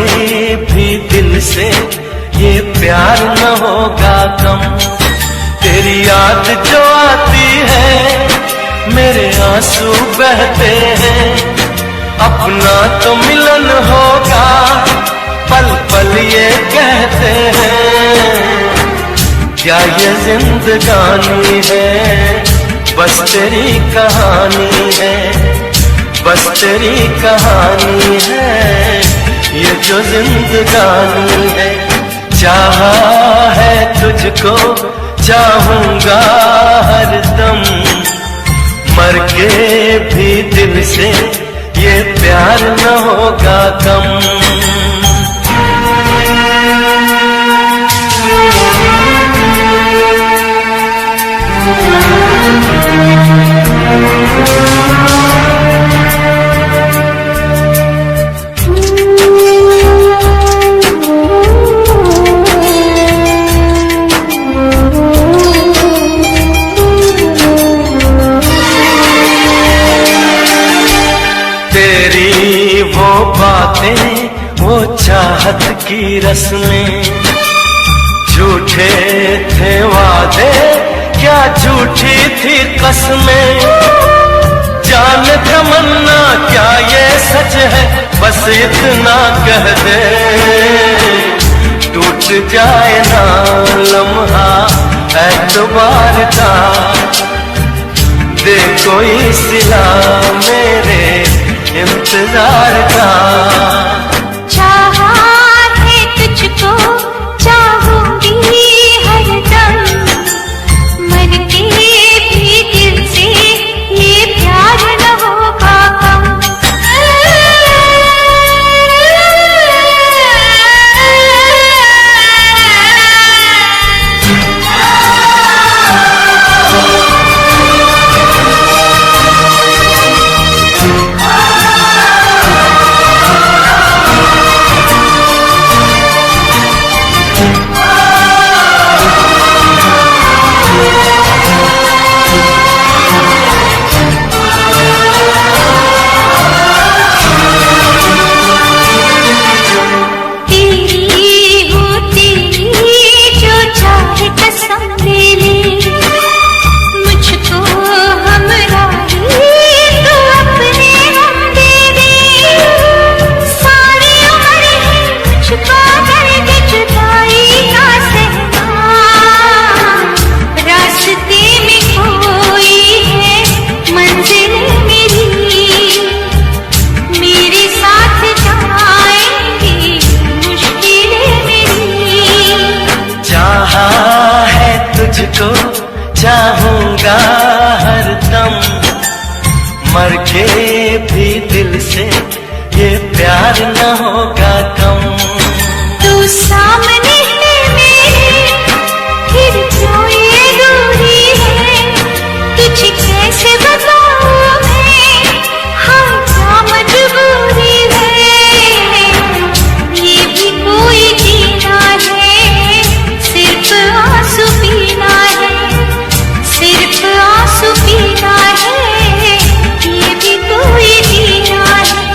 के भी दिल से ये प्यार न होगा कम। तेरी याद जो आती है मेरे आंसू बहते हैं। अपना तो मिलन होगा पल पल ये कहते हैं। क्या ये जिंदगानी है बस तेरी कहानी है, बस तेरी कहानी है ये जो जिंदगानी है। चाहा है तुझको चाहूंगा हरदम, मर के भी दिल से ये प्यार न होगा कम। तेरी वो बातें वो चाहत की रस्में, झूठे थे वादे क्या झूठी थी कसमें। जान तमन्ना क्या ये सच है बस इतना कह दे। टूट जाए ना लम्हा एतबार का, दे कोई सिला मेरे इंतजार का। चाहा है तुझको चाहूंगी हरदम, मर के भी दिल से ये प्यार न होगा कम। तुझको चाहूंगा हरदम, मर के भी दिल से ये प्यार न होगा कम। तू सामने है मेरे फिर क्यों ये दूरी है, तुझे कैसे बताऊं मैं हाँ क्या मजबूरी है। ये भी कोई जीना है सिर्फ आंसू पीना है, सिर्फ आंसू पीना है ये भी कोई जीना है।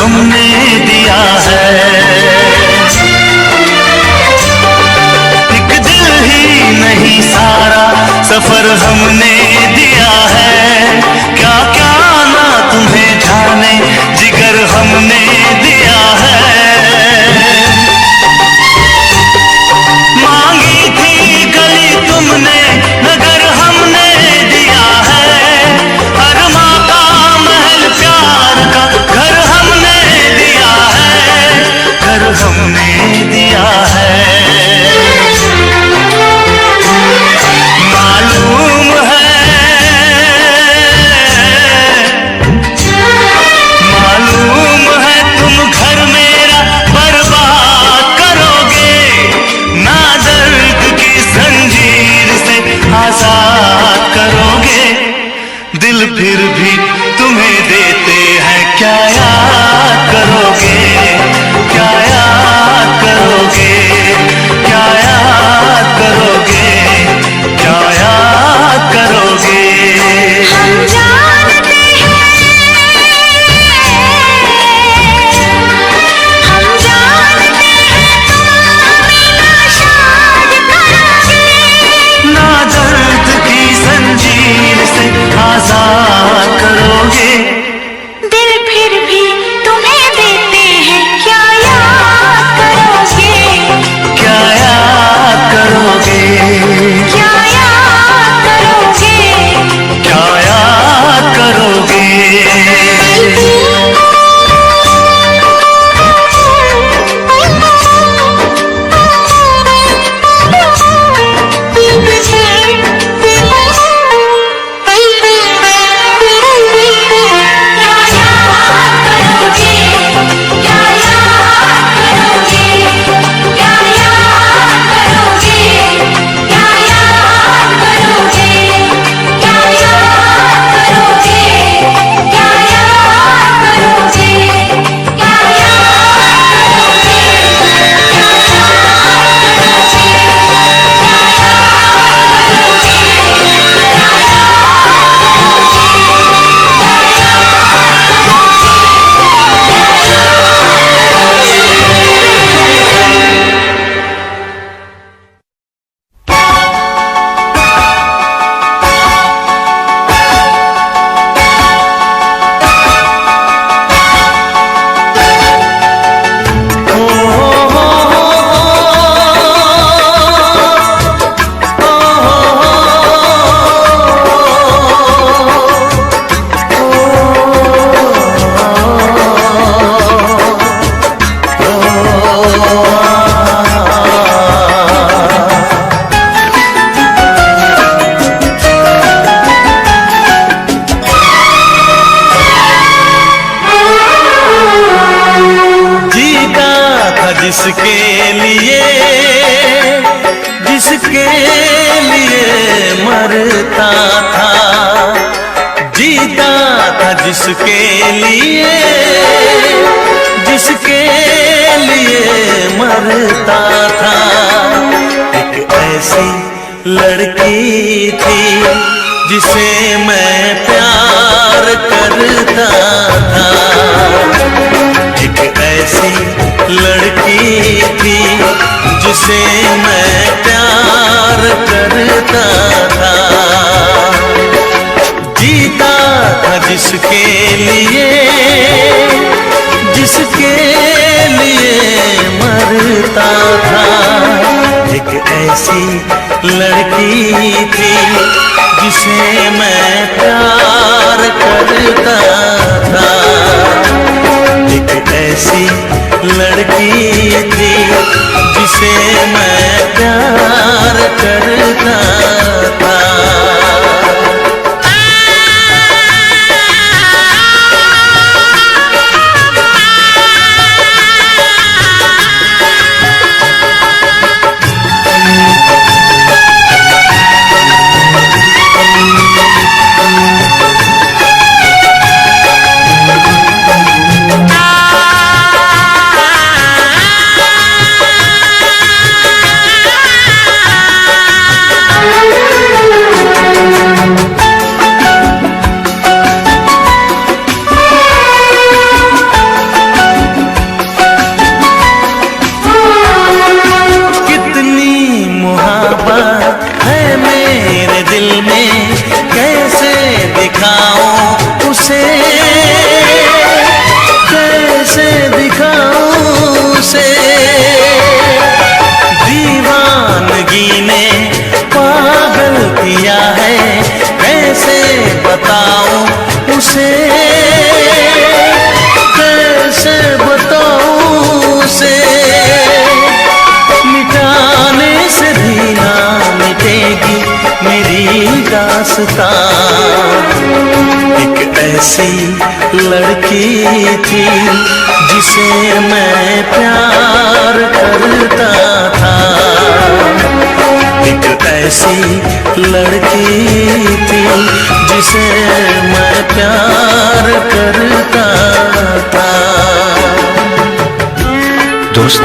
हमने दिया है। एक दिल ही नहीं सारा सफर हमने दिया है। क्या क्या ना तुम्हें जाने जिगर हमने दिया है। मांगी थी गली तुमने नगर हमने दिया है। अरमा का महल प्यार का घर हमने दिया है। घर हमने दिया है। मालूम है तुम घर मेरा बर्बाद करोगे। ना दर्द की जंजीर से आजाद करोगे। दिल फिर भी तुम्हें देते हैं, क्या याद करोगे। क्या याद करोगे। क्या याद करोगे। क्या याद करोगे। हम जानते हैं, हम जानते हैं तुम बिना शाद करोगे। ना दर्द की जंजीर से आजाद करोगे। दिल फिर भी तुम्हें देते हैं, क्या याद करोगे। क्या याद करोगे। क्या याद करोगे। क्या याद करोगे। जिसके लिए मरता था। जीता था जिसके लिए मरता था। एक ऐसी लड़की थी जिसे मैं प्यार करता था। एक ऐसी लड़की थी जिसे मैं प्यार करता था। जीता था जिसके लिए मरता था। एक ऐसी लड़की थी जिसे मैं प्यार करता था। एक ऐसी लड़की थी जिसे मैं प्यार करता था। वास्ता। एक ऐसी लड़की थी जिसे मैं प्यार करता था। एक ऐसी लड़की थी जिसे मैं प्यार करता था। दोस्त,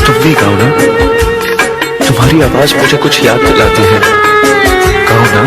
तुम भी गाओ ना, तुम्हारी आवाज मुझे कुछ याद दिलाती है। गाओ ना।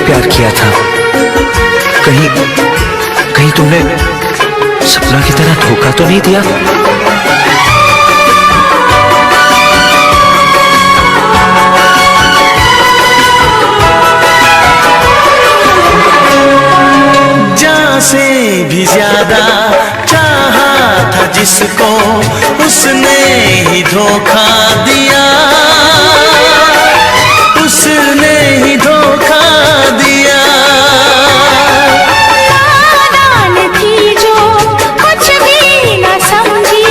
प्यार किया था। कहीं तुमने सपना की तरह धोखा तो नहीं दिया? जान से भी ज्यादा चाहा था जिसको, उसने ही धोखा दिया, उसने ही धोखा दिया। नादान थी जो कुछ भी न समझी,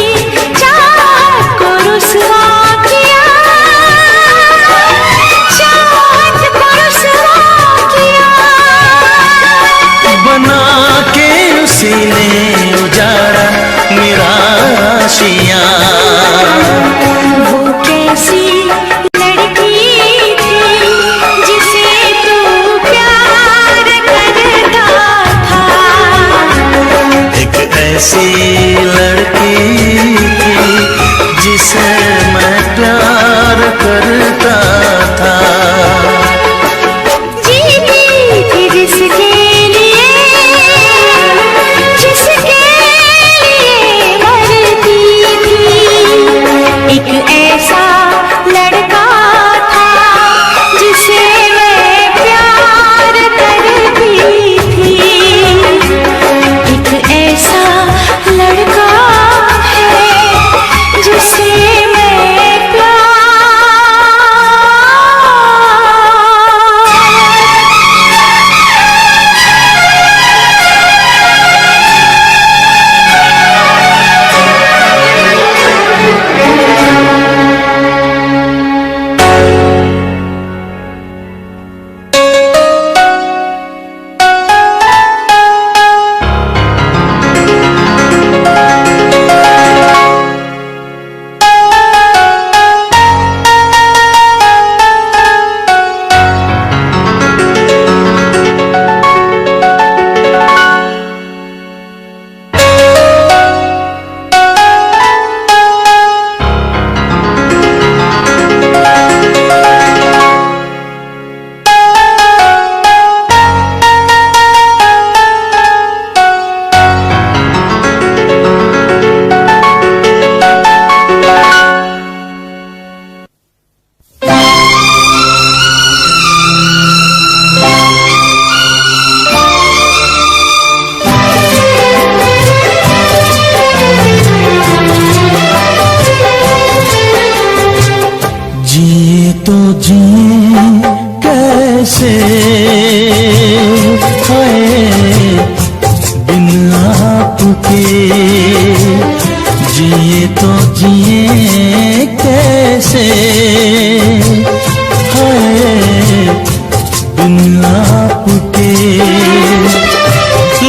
चाहत को रुसवा किया, चाहत को रुसवा किया। बना के उसी ने उजाड़ा मेरा आशियाँ। वो कैसा हाय बिन आपके जिए तो जिए कैसे, हाय बिन आपके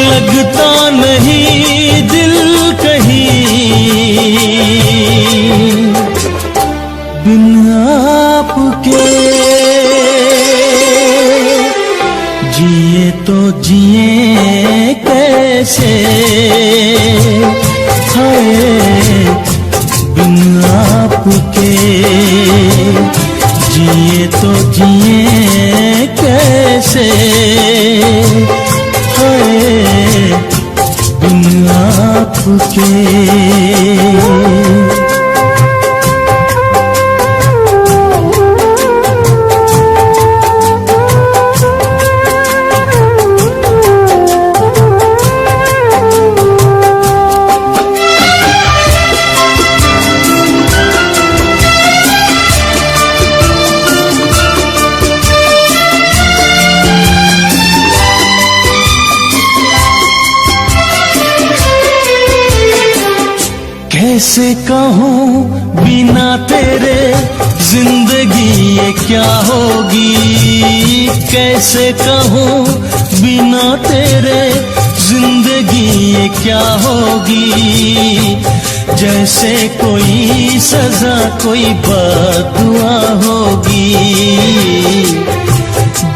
लगता नहीं दिल कहीं, बिन आपके जिए तो जिए कैसे, हाय बिन आपके जिए तो जिए कैसे, हाय बिन आपके। कैसे कहूँ बिना तेरे जिंदगी ये क्या होगी, कैसे कहूँ बिना तेरे जिंदगी ये क्या होगी, जैसे कोई सजा कोई बददुआ होगी,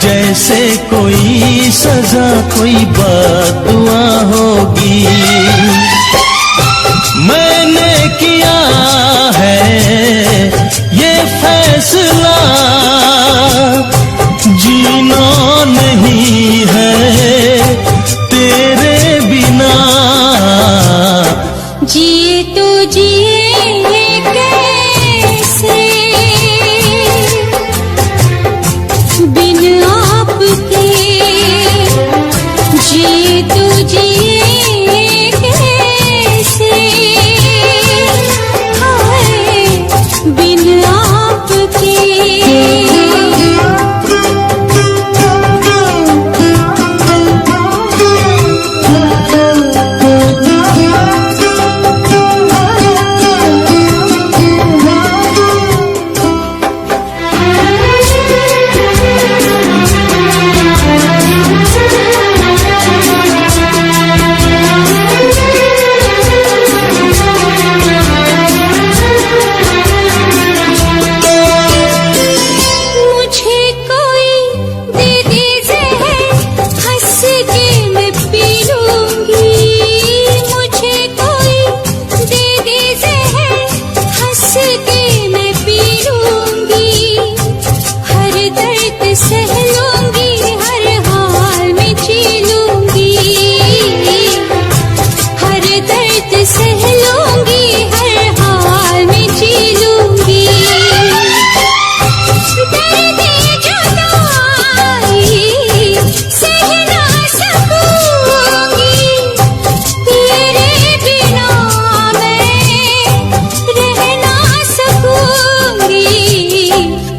जैसे कोई सजा कोई बददुआ होगी। मैंने किया है ये फैसला जीना नहीं है तेरे बिना, जिए तो जिए कैसे बिन आपके, जिए तो जिए कैसे, हाय बिन आपके।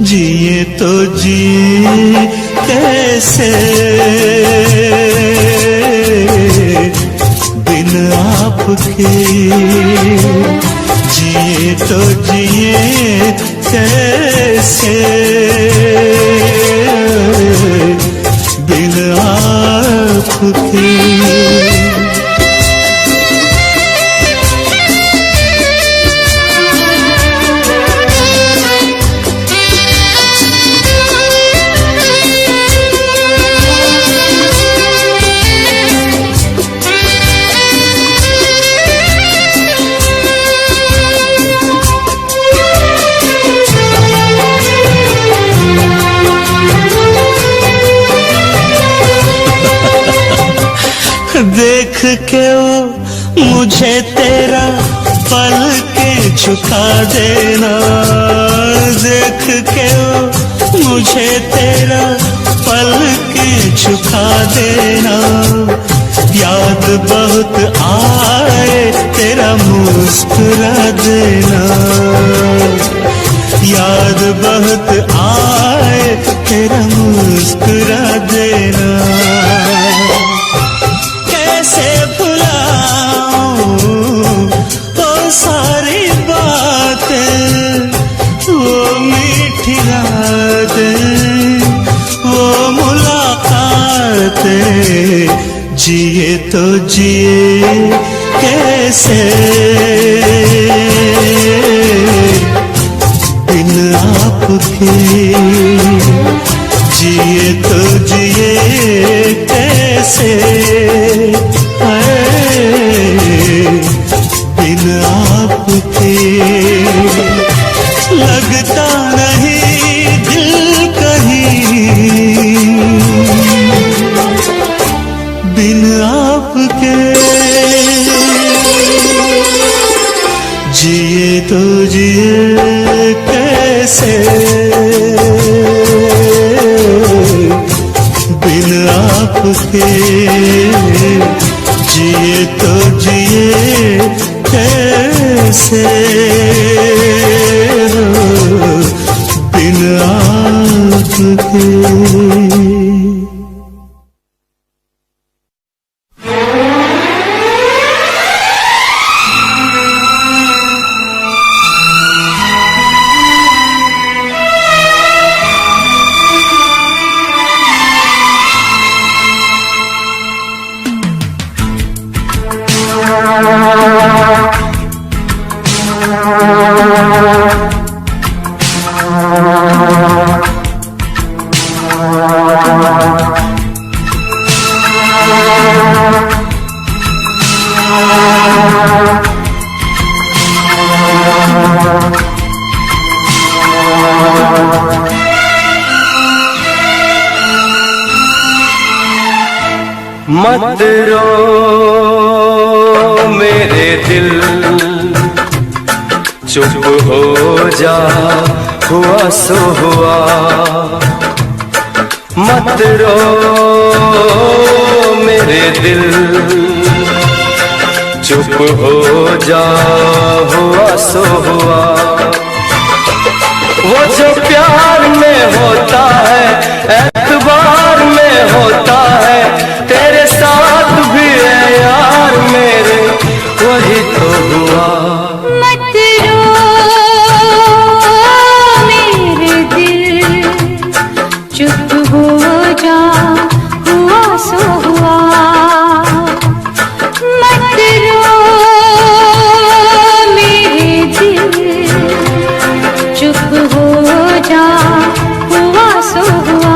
जिए तो जी कैसे बिन आपके, जिए तो जिए कैसे बिन आपके। देख के वो मुझे तेरा पल के झुका देना, देख के वो मुझे तेरा पल के झुका देना, याद बहुत आए तेरा मुस्कुरा देना, याद बहुत आए तेरा मुस्कुरा देना। कैसे भुलाऊं वो सारी बातें, वो मीठी रातें, वो मुलाकातें, जिए तो जिए कैसे बिन आपके, जिए तो जिए कैसे बिन आपके। लगता नहीं दिल कहीं बिन आपके, जिए तो जिए कैसे बिन आपके, जिए तो जिए कैसे बिन आपके। मत रो मेरे दिल, चुप हो जा, हुआ सो हुआ। मत रो मेरे दिल, चुप हो जा, हुआ सो हुआ। वो जो प्यार में होता है, एतबार में होता है, तेरे साथ भी है यार मेरे, वही तो हुआ। मत रो मेरे दिल, चुप हो जा, हुआ सो हुआ। मत रो मेरे दिल, चुप हो जा, हुआ सो हुआ।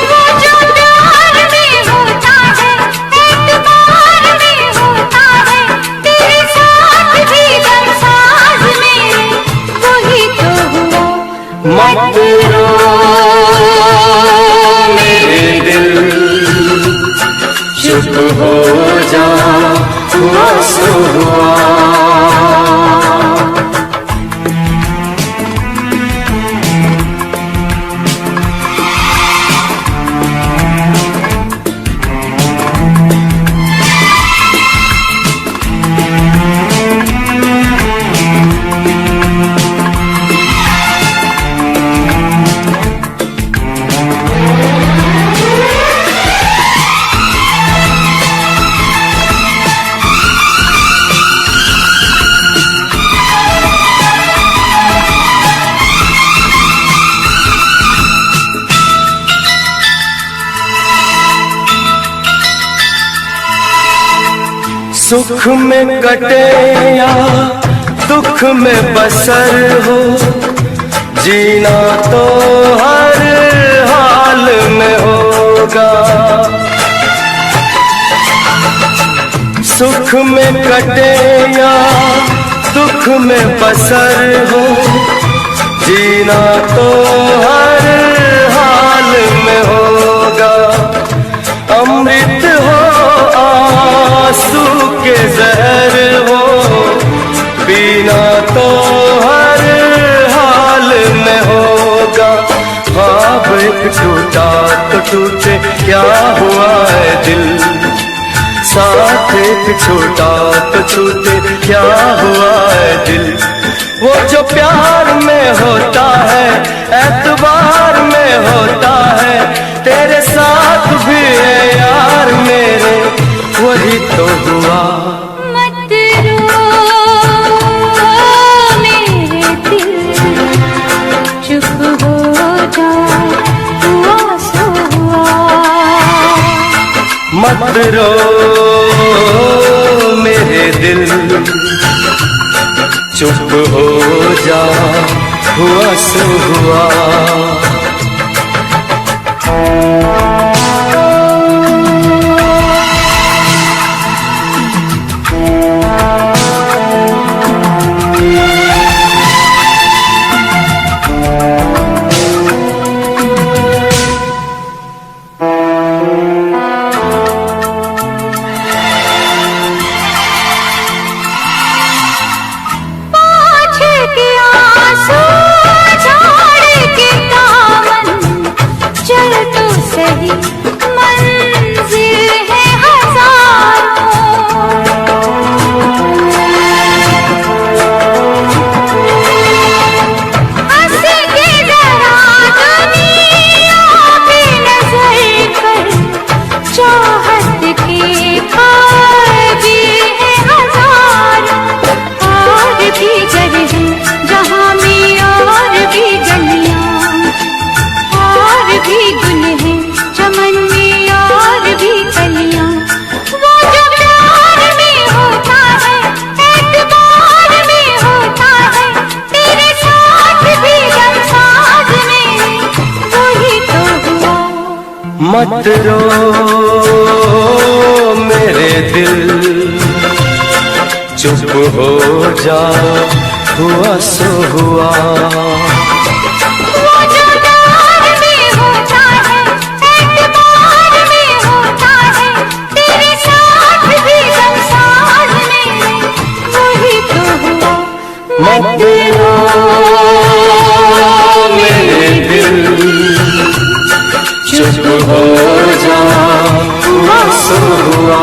वो जो प्यार में होता है, एतबार में होता है, तेरे साथ भी दमसाज मेरे, वही तो हुआ। मत रो मेरे दिल, चुप हो जा, हुआ सो हुआ। सुख में कटे या दुख में बसर हो, जीना तो हर हाल में होगा। सुख में कटे या दुख में बसर हो, जीना तो हर हाल में होगा। अमृत हो आंसू के जहर हो, पीना तो हर हाल में होगा। ख्वाब एक टूटा तो टूटे, क्या हुआ है दिल, साथ एक छोटा तो छूटे, क्या हुआ है दिल। वो जो प्यार में होता है, एतबार वही तो हुआ। मत रो मेरे दिल, चुप हो जा, हुआ सो हुआ। मत रो मेरे दिल, चुप हो जा, हुआ सो हुआ। मत रो मेरे दिल, चुप हो जा, हुआ सो हुआ। मत रो मेरे दिल, चुप हो जा, हुआ सो हुआ।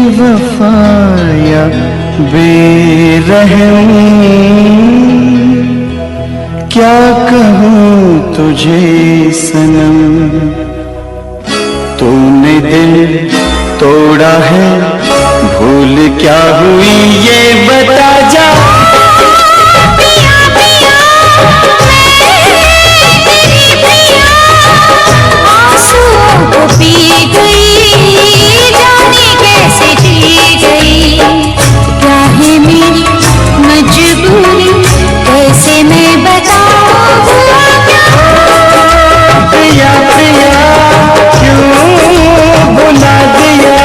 बेवफाया बेरहम, क्या कहूँ तुझे सनम, तूने दिल तोड़ा है, भूल क्या हुई ये बता जा। पी गई जाने कैसे जी गई, क्या है मेरी मजबूरी, कैसे मैं बताऊं प्रिया प्रिया क्यों भुला दिया।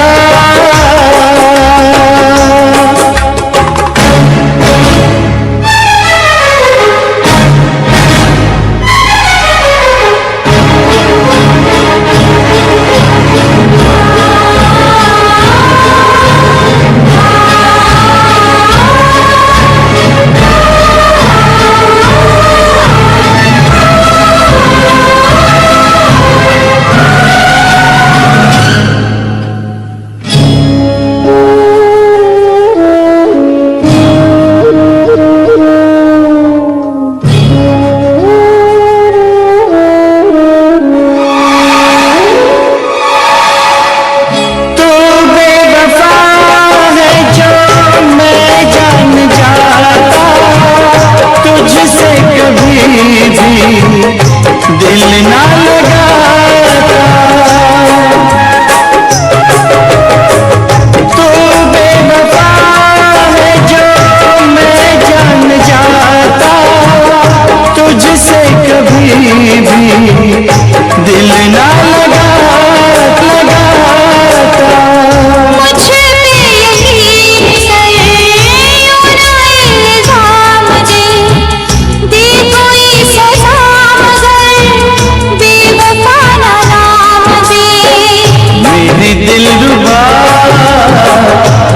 ना लगाता। तू बेवफा है जो मैं जान जाता, तुझसे कभी भी दिल ना लगाता। मुझ पे यकीन करे यूं ना इल्जाम दे, दी कोई सजा मगर बेवफा ना नाम दे। मेरी दिलरुबा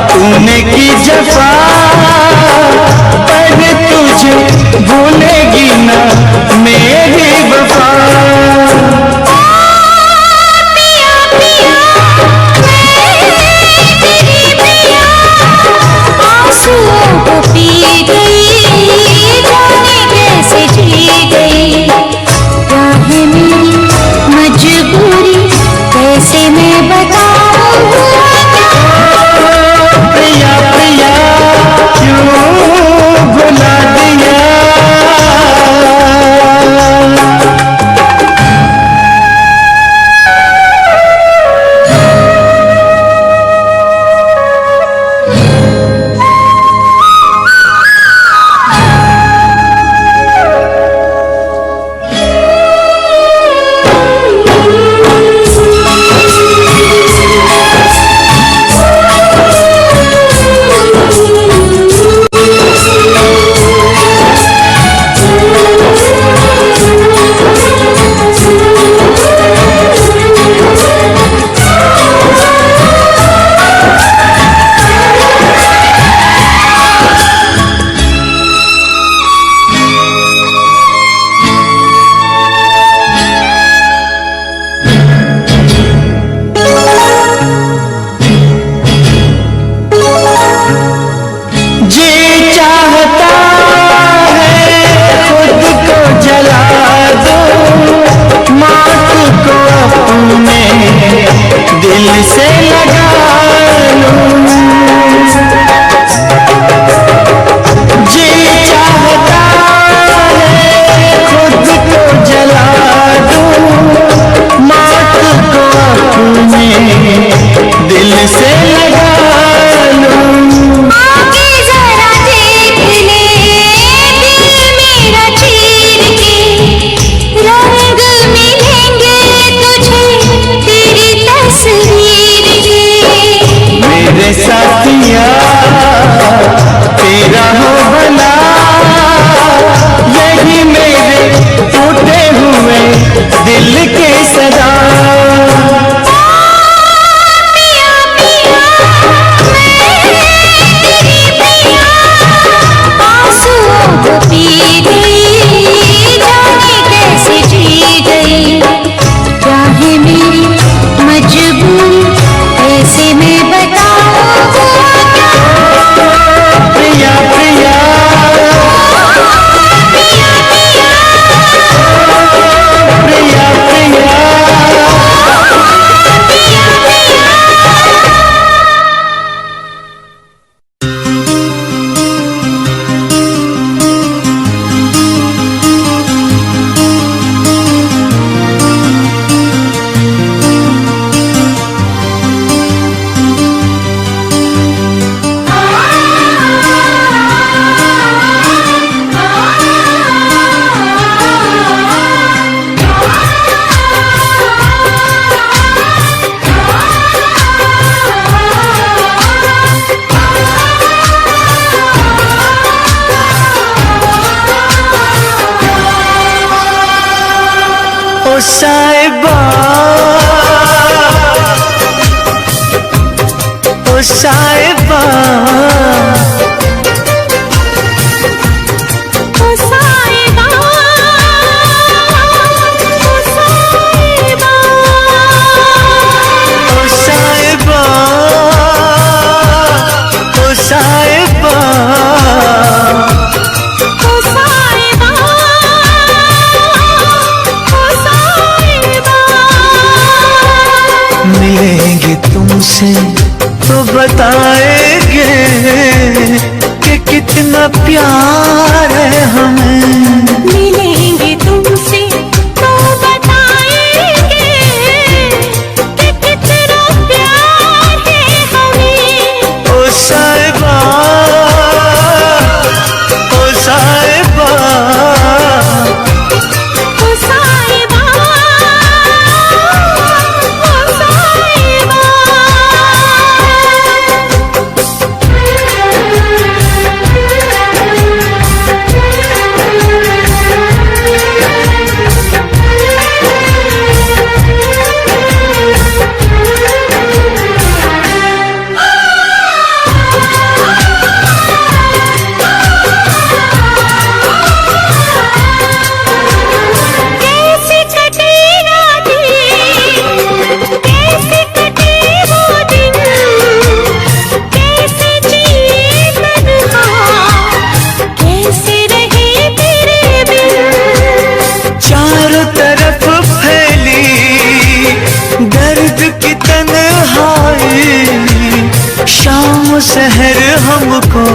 तूने की जफा, पर तुझे भूलेगी ना मेरी वफा। पिया पिया मैं तेरी पिया, आंसुओं को पी गई, जाने कैसे जी गई। क्या है मेरी मजबूरी, कैसे मैं बताऊं। प्रिया प्रिया क्यों भुला दिया। जी चाहता है खुद को जला दो, मौत को अपने दिल से लगा लूं। जी चाहता है खुद को जला दूं, मौत को अपने दिल से लगा लूं। आगे जरा देख ले दिल मेरा चीर के, रंग मिलेंगे तुझे तेरी तस्वीर के। मेरे साथिया तेरा हो भला, यही मेरे टूटे हुए दिल के सदा। पिया पिया मैं तेरी पिया, आंसुओं को पी गई, जाने कैसे जी गई। क्या है मेरी मजबूरी, कैसे मैं बताऊं। प्रिया प्रिया पिया पिया प्रिया प्रिया ओ साहिबा, ओ साहिबा, ओ साहिबा, ओ साहिबा, ओ साहिबा, ओ साहिबा, ओ साहिबा, ओ साहिबा। मिलेंगे तुमसे तो बताएंगे कि कितना प्यार है हमें। मिलेंगे तुमसे तो बता शहर हमको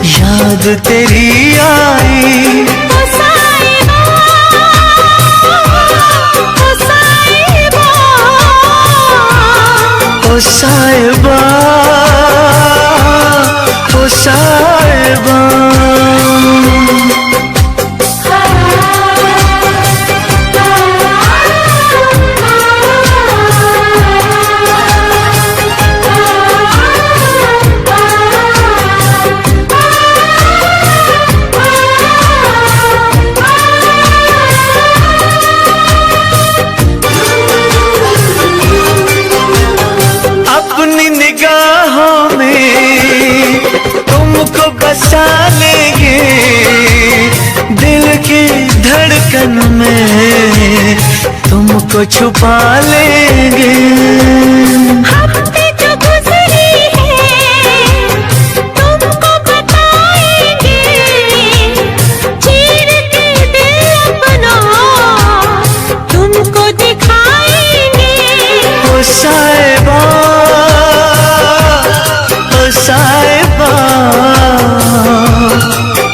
याद तेरी आई। ओ साहिबा, ओ साहिबा, ओ साहिबा, ओ साहिबा। अपनी निगाहों में तुमको बसा लेंगे, दिल की धड़कन में तुमको छुपा लेंगे। हफ्ते जो गुजरे हैं तुमको बताएंगे, चीर के दिल अपना तुमको दिखाएंगे। ओ साहिबा, ओ साहिबा,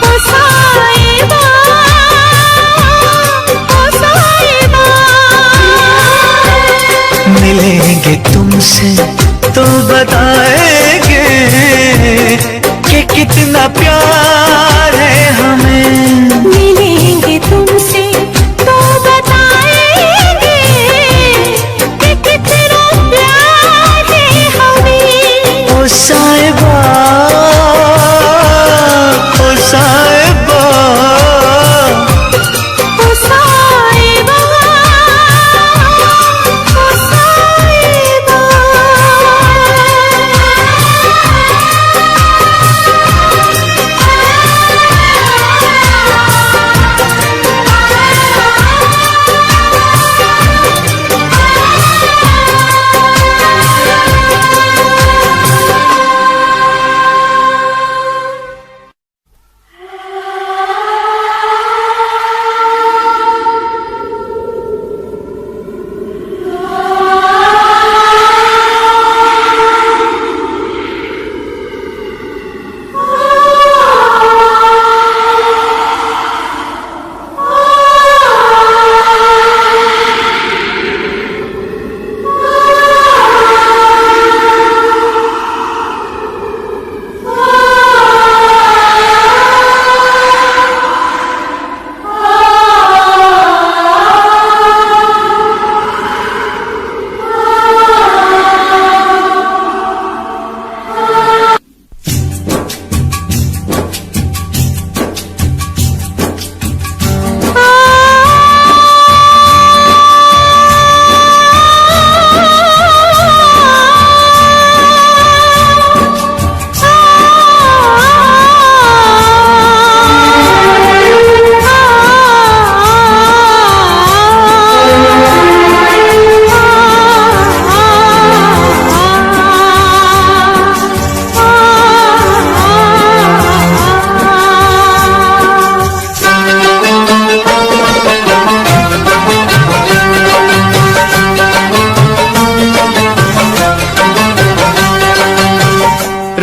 ओ साहिबा, ओ साहिबा। मिलेंगे तुमसे तो बताएंगे कि कितना प्यार है हमें। मिलेंगे तुमसे तो बताएंगे कि कितना प्यार है हमें। ओ साहिबा, ओ साहिबा, ओ साहिबा, ओ साहिबा।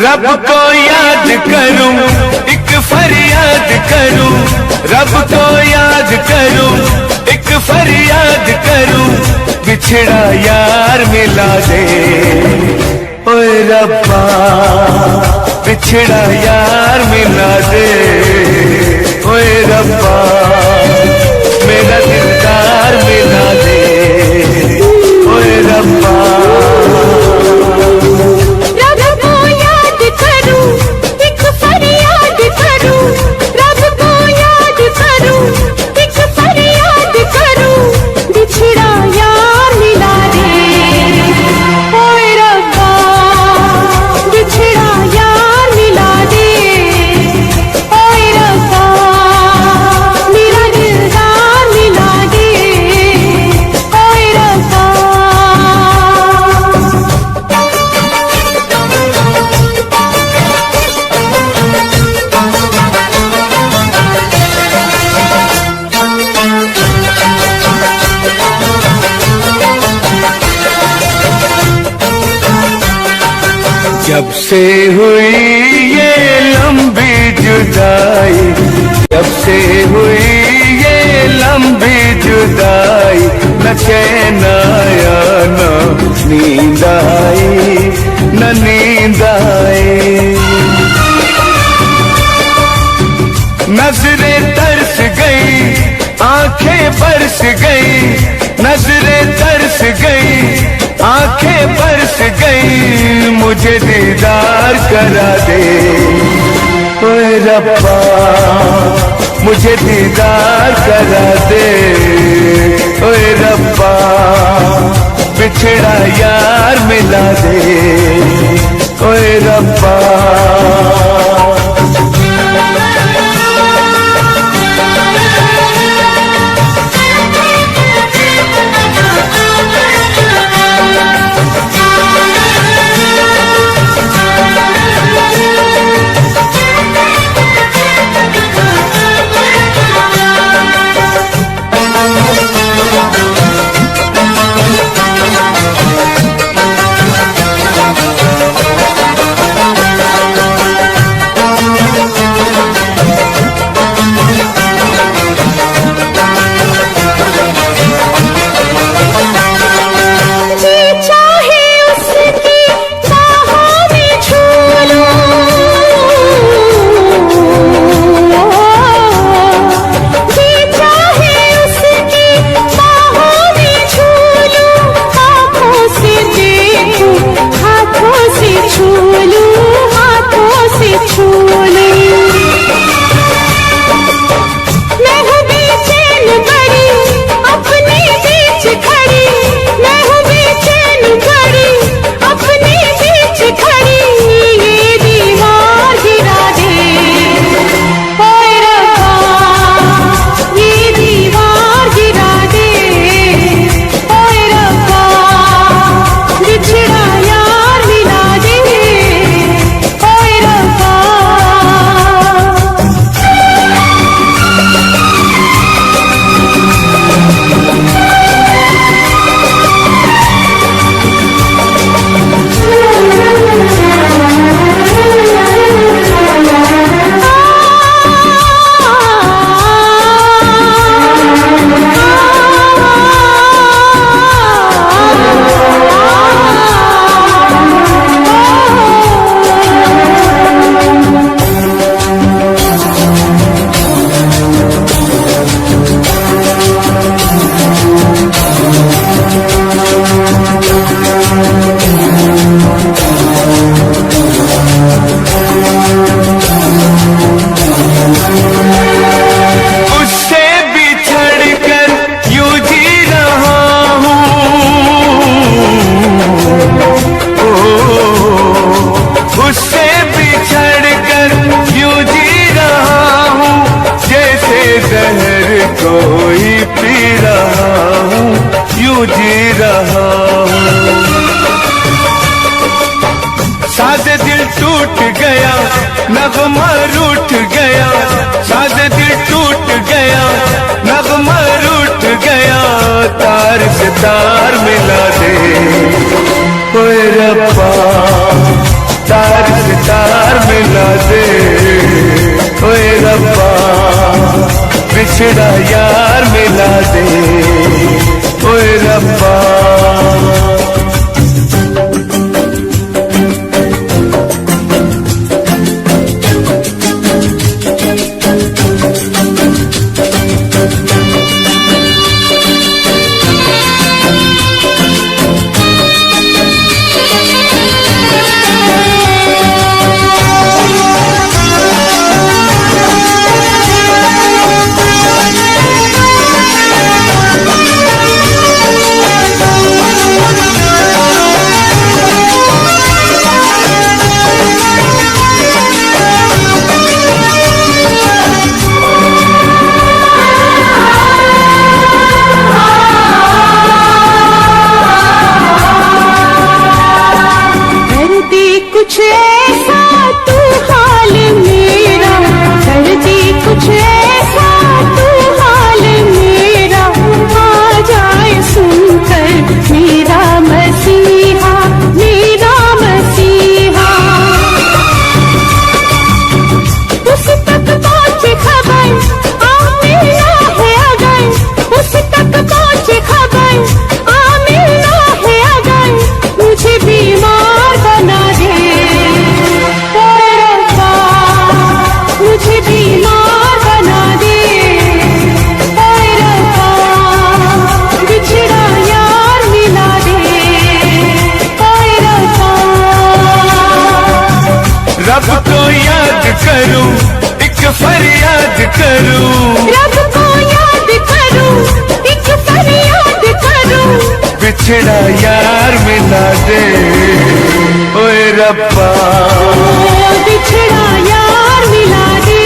रब को याद करूं, एक फरियाद करूं, रब को याद करूं, एक फरियाद करूं, बिछड़ा यार मिला दे। ओए रब्बा बिछड़ा यार मिला दे। ओए रब्बा मेरा दिलदार मिला दे। ओए रब्बा जब से हुई ये लंबी जुदाई, जब से हुई ये लंबी जुदाई, न चैन आया न नींद आई, न नींद आई। नजरें तरस गई, आंखें बरस गई, नजरें तरस गई, आंखें बरस गई, मुझे दीदार करा दे ओए रब्बा, मुझे दीदार करा दे ओए रब्बा, बिछड़ा यार मिला दे ओए रब्बा। नगमा रूठ गया, साज दिल टूट गया, नगमा रूठ गया, तार से तार मिला दे ओए रब्बा, तार से तार मिला दे ओए रब्बा, बिछड़ा यार मिला दे ओए रब्बा। बिछड़ा यार मिला दे ओए रब्बा बिछड़ा यार मिला दे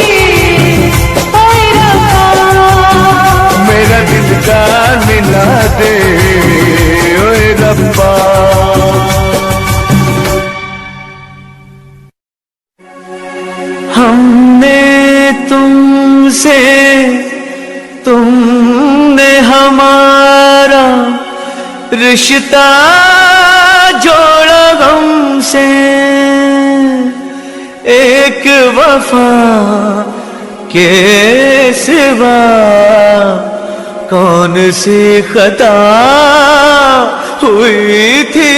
ओए रब्बा मेरा दिलदार मिला दे ओए रब्बा हमने तुमसे तुमने हमारा रिश्ता जोड़ा हमसे एक वफा के सिवा कौन सी खता हुई थी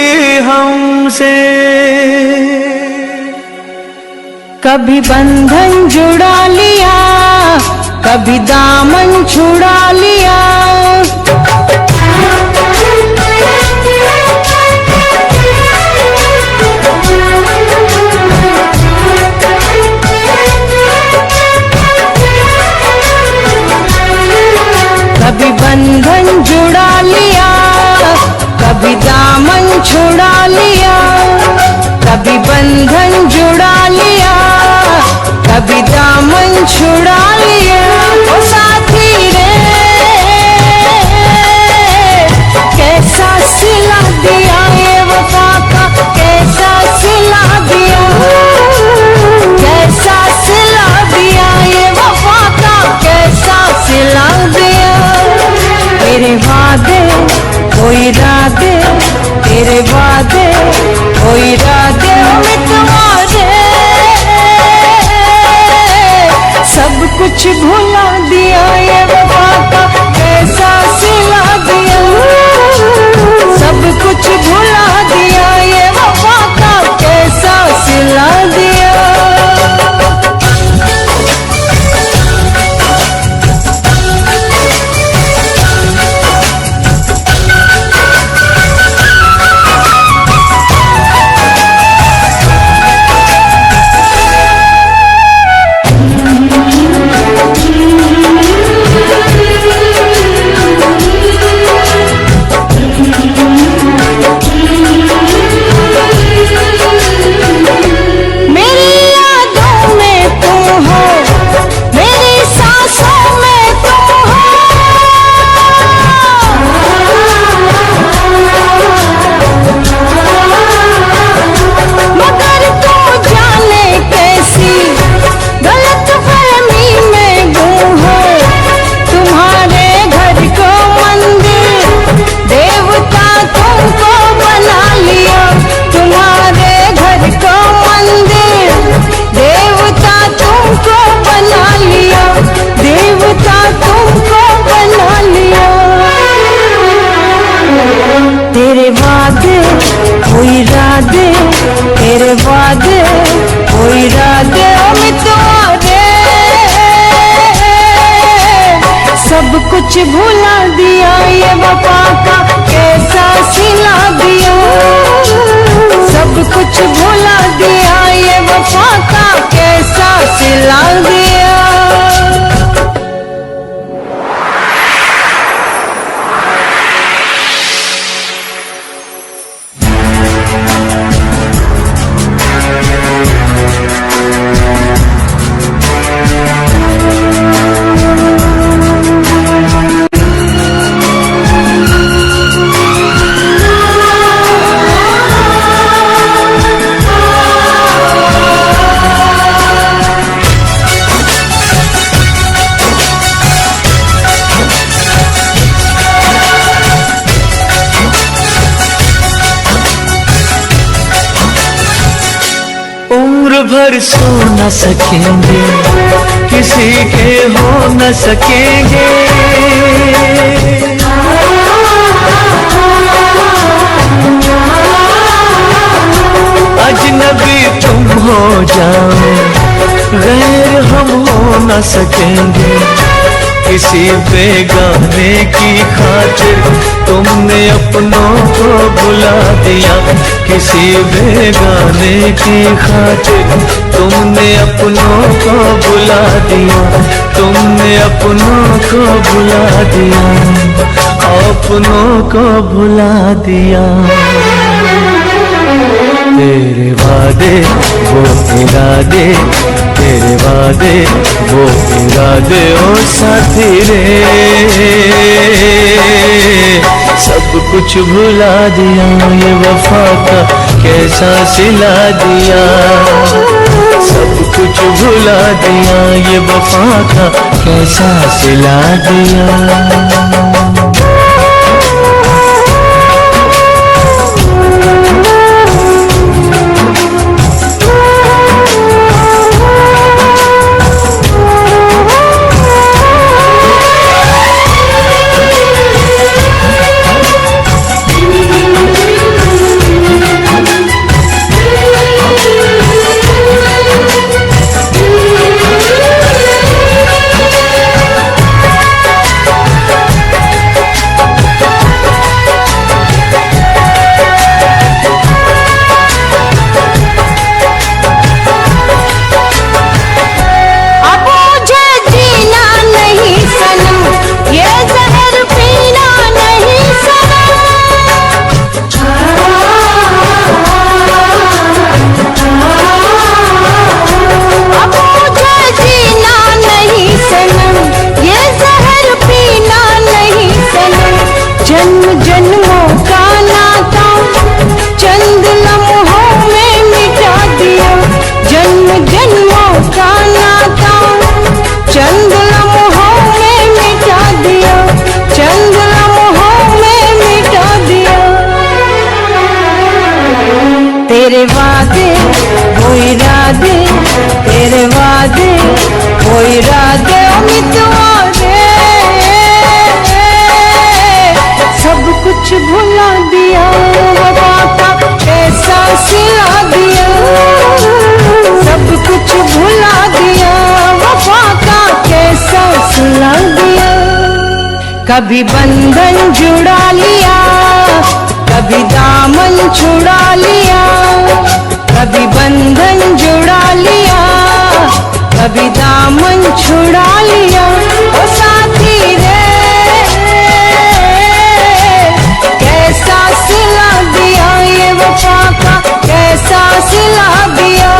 हमसे। कभी बंधन जुड़ा लिया कभी दामन छुड़ा लिया कभी बंधन जुड़ा लिया कभी दामन छुड़ा लिया कभी बंधन जुड़ा लिया कभी दामन छुड़ा लिया ओ साथी रे कैसा सिला दिया ये वफा का कैसा सिला दिया कैसा सिला दिया ये वफा का कैसा सिला दिया तेरे वादे कोई इरादे तेरे वादे कोई इरादे तुम्हारे सब कुछ भुला दिया ये वफा का कैसा सिला दिया सब कुछ भुला दिया ये वफा का कैसा सिला दिया। तेरे वादे कोई इरादे तेरे वादे कोई इरादे तुम्हारे सब कुछ भुला दिया ये वफा का कैसा सिला दिया सब कुछ भुला दिया ये वफा का कैसा सिला दिया। उम्र भर सो न सकेंगे किसी के हो न सकेंगे अजनबी तुम हो जाओ गैर हम हो न सकेंगे किसी बेगाने की खातिर तुमने अपनों को भुला दिया। किसी बेगाने की खातिर तुमने अपनों को भुला दिया। तुमने अपनों को भुला दिया, अपनों को भुला दिया। तेरे वादे वो इरादे, तेरे वादे वो इरादे ओ साथी रे, सब कुछ भुला दिया। ये वफा का कैसा सिला दिया, सब कुछ भुला दिया। ये वफा का कैसा सिला दिया। तेरे वादे वो इरादे, तेरे वादे वो इरादे उम्मीदवारे, सब कुछ भुला दिया। वफा का कैसा सिला दिया, सब कुछ भुला दिया। वफा का कैसा सिला दिया। कभी बंधन जुड़ा लिया, कभी दामन छुड़ा लिया। कभी बंधन जुड़ा लिया, कभी दामन छुड़ा लिया। ओ साथी रे, कैसा सिला दिया। ये वफा का कैसा सिला दिया,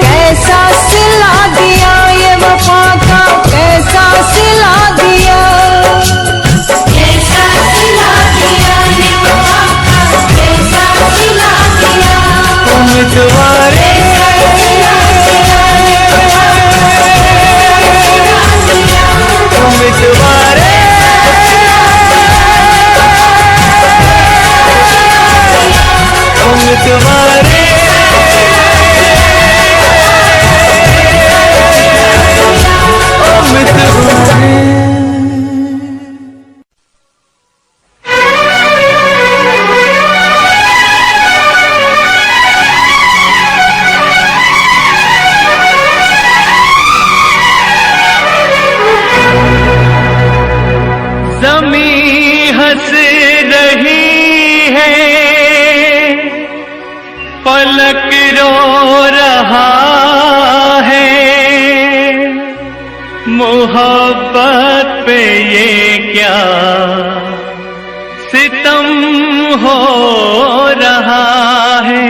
कैसा सिला दिया। ये वफा का कैसा सिला दिया, कैसा सिला दिया। ये वफा का कैसा सिला दिया। उम्मीदवारे उम्मीदवारे उम्मीदवारे ज़मीं हंस रही है, पलक रो रहा है। मोहब्बत पे ये क्या सितम हो रहा है।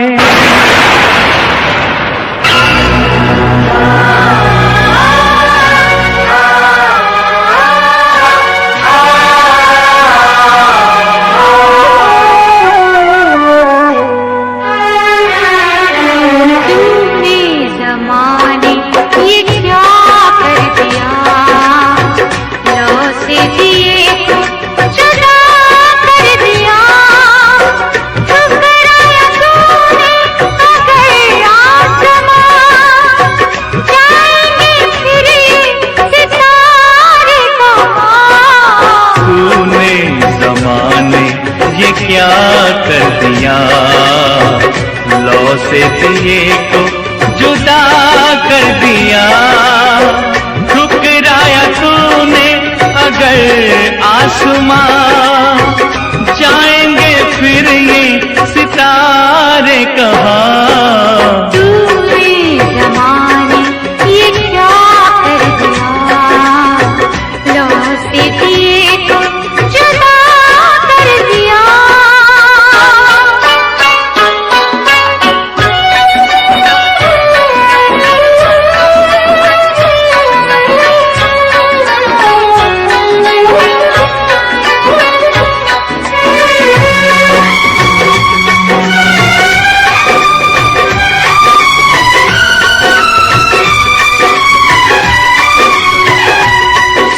क्या कर दिया, लौ से दिए को जुदा कर दिया। ठुकराया तू अगर आसमां, जाएंगे फिर ये सितारे कहाँ। तूने ज़माने ये क्या कर दिया, लौ से दिए को जुदा कर दिया।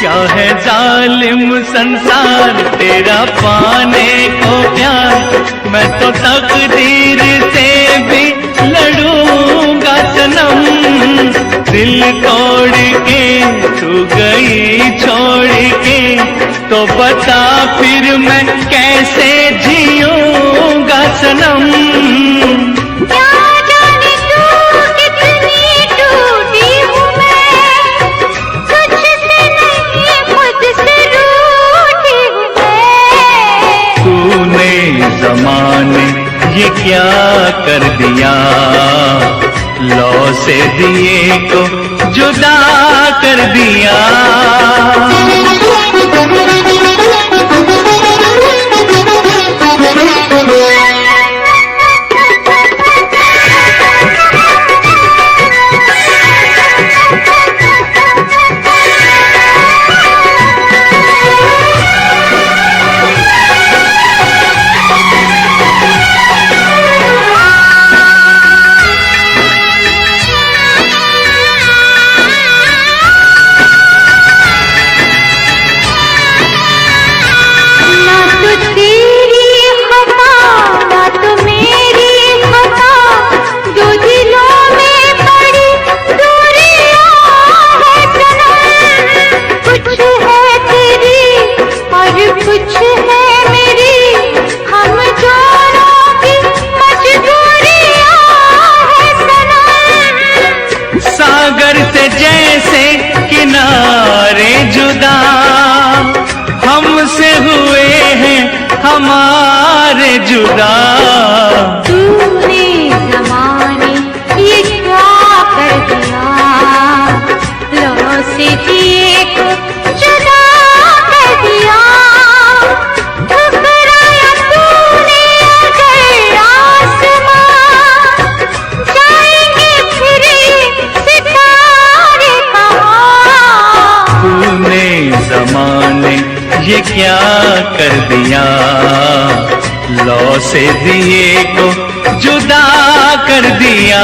क्या है जालिम संसार तेरा पाने को प्यार, मैं तो तकदीर से भी लड़ूंगा सनम। दिल तोड़ के तू गई छोड़ के, तो बता फिर मैं कैसे जीऊंगा सनम। क्या जाने तू कितनी टूटी हूँ मैं, तुझसे नहीं खुद से रूठी हूँ मैं। तूने ज़माने ये क्या कर दिया, लौ से दिए को जुदा कर दिया। हमारे जुदा। तूने ज़माने ये क्या कर दिया, लौ से दिए को जुदा कर दिया। ठुकराया तूने अगर आसमां, जाएंगे फिर सितारे कहाँ। तूने ज़माने ये क्या कर दिया, लौ से दिए को जुदा कर दिया।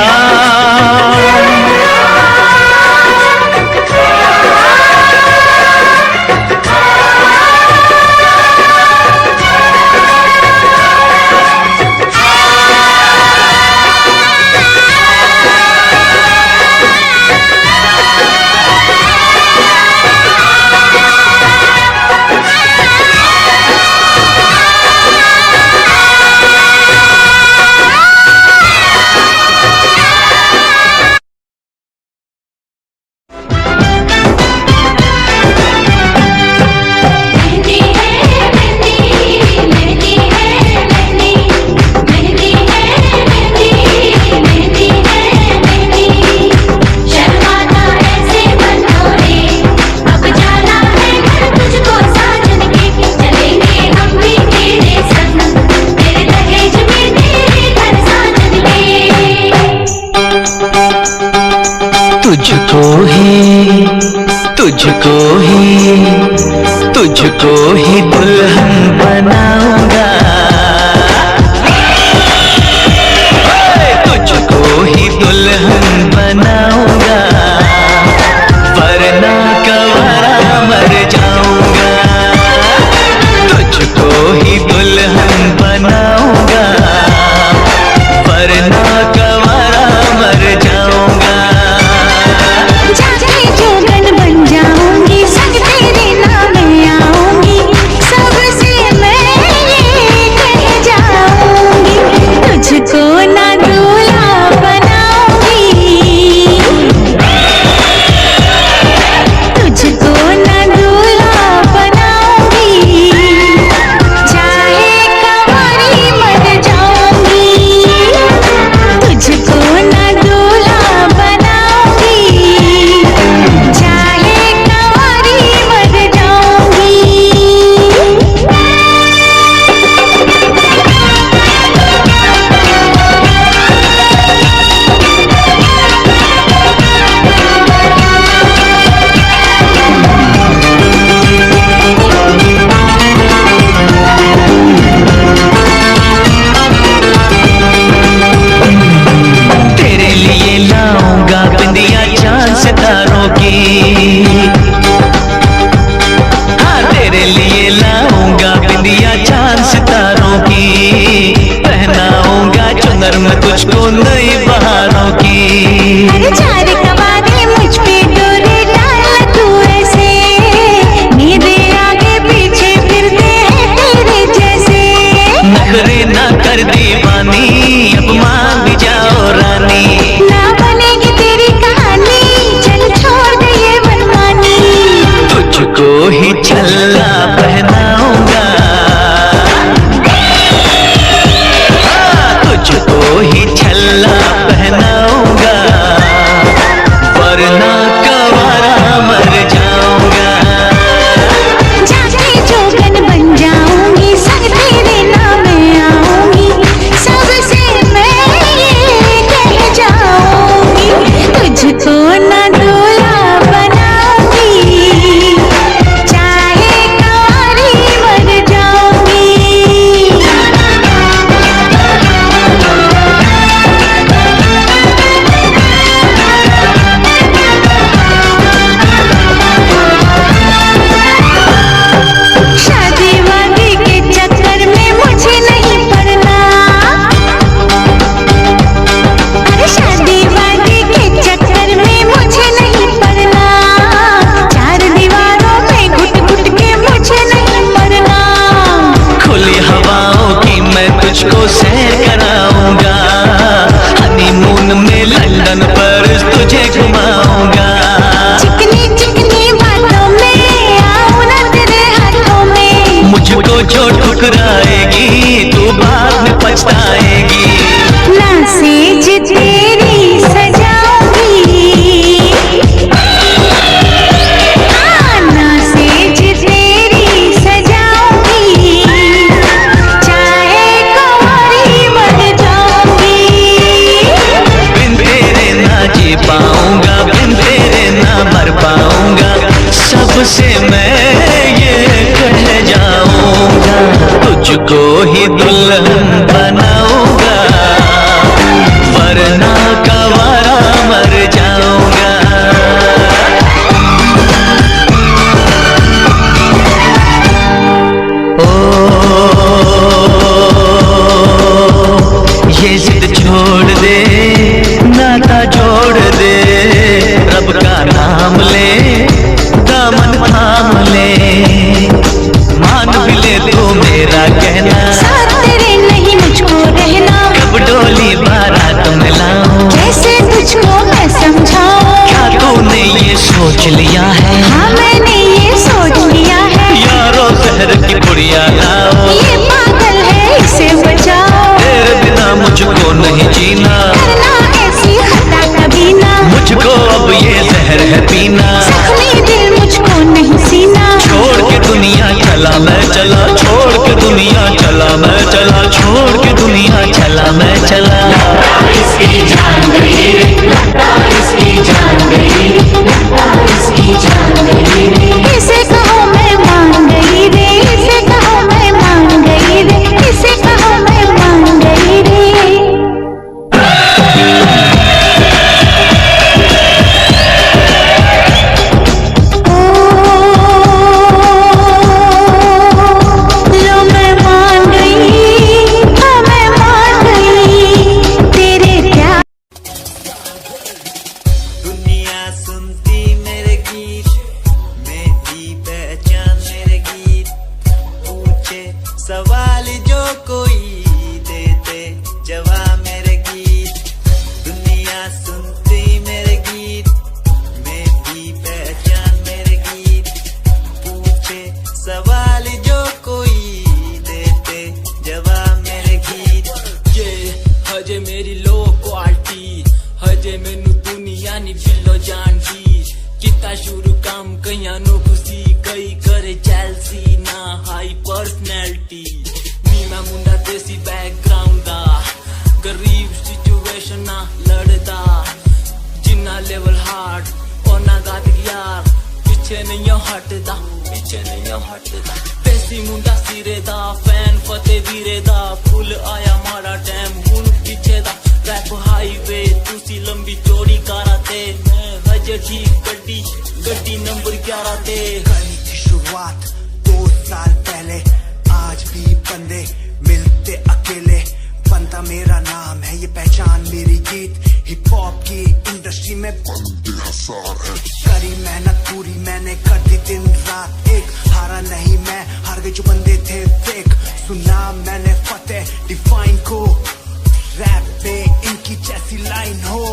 तुझको ही दुल्हन बनाऊंगा, तुझको ही दुल्हन बनाऊंगा, वरना कवारा मर जाऊंगा। तुझको ही दुल्हन बनाऊंगा, वरना कवारा मर जाऊंगा। जाके जोगन बन जाऊंगी। को सैर कराऊंगा, हनीमून में लंदन पर तुझे घुमाऊंगा। चिकनी चिकनी बातों में आऊं ना तेरे हाथों में, मुझको जो ठुकराएगी तू बाद में पछताएगी। ना सेज तेरी सजाऊंगी, ना सेज तेरी सजाऊंगी, चाहे कुंवारी मर जाऊंगी। बिन तेरे ना जी पाऊंगा, बिन तेरे ना मर पाऊंगा, सबसे मैं ये कह जाऊंगा, तुझको ही दुल्हन बनाऊंगा, वरना कवारा मर जाऊंगा। ये जिद छोड़ दे, नाता जोड़ दे, रब का नाम ले, दामन थाम ले, मान भी ले तो मेरा कहना, साथ तेरे नहीं मुझको रहना, कब डोली बारात में लाऊं, कैसे तुझको मैं समझाऊं। क्या तूने ये सोच लिया है, हाँ मैंने ये सोच लिया है, यारों शहर की पुड़िया लाओ, ये पागल है इसे बचाओ। तेरे बिना मुझको नहीं जीना, करना ऐसी खता कभी ना, मुझको अब ये जहर है पीना। जख्मी दिल मुझको नहीं सीना, छोड़ के दुनिया चला मैं चला, छोड़ के दुनिया चला मैं चला, छोड़ के दुनिया चला मैं चला। इसकी जान गई रे, लगता इसकी जान गई, लगता इसकी जान गई रे। इसे कहो मैं मान गई रे, इसे कहो मैं मान गई रे, इसे कहो मैं मान गई रे। लो मैं मान गई, हाँ मैं मान गई तेरे प्यार। दुनिया सुनती मेरे गीत, मेरी पहचान मेरे गीत, पूछे सवाल जो कोई देते जवाब मेरे गीत। दुनिया सुनती मेरे गीत, मेरी पहचान मेरे गीत, पूछे सवाल जो कोई देते जवाब मेरे गीत। ये हजे मेरी लो क्वालिटी, हजे मैनू दुनिया नी बिल्लो जानदी, किता शुरू काम कईयां नु खुशी, कई करे जेलसी ना हाई पर्सनैलिटी। नी मैं मुंडा देसी बैकग्राउंड दा, गरीब सिचुएशन ना लड़दा, जिन्ना लेवल हार्ड ओना गाद यार, पीछे नहीं हटदा, पीछे नहीं हटदा। देसी मुंडा सिरे दा, फैन फते वीरे दा, फुल आया माड़ा टाइम हुन पीछे दा। रैप हाईवे तुसी लंबी चौड़ी कारा ते, मैं हजे ठीक गड्डी गड्डी नंबर 11 ते। कहानी की शुरुआत 2 साल पहले, आज भी बंदे मिलते अकेले, बनता मेरा नाम है ये पहचान मेरी गीत। हिप हॉप की इंडस्ट्री में करी मेहनत पूरी मैंने, कर दी दिन रात एक, हारा नहीं मैं, हार गए जो बंदे थे फेक। सुना मैंने फतेह डिफाइन को, रैप पे इनकी जैसी लाइन हो,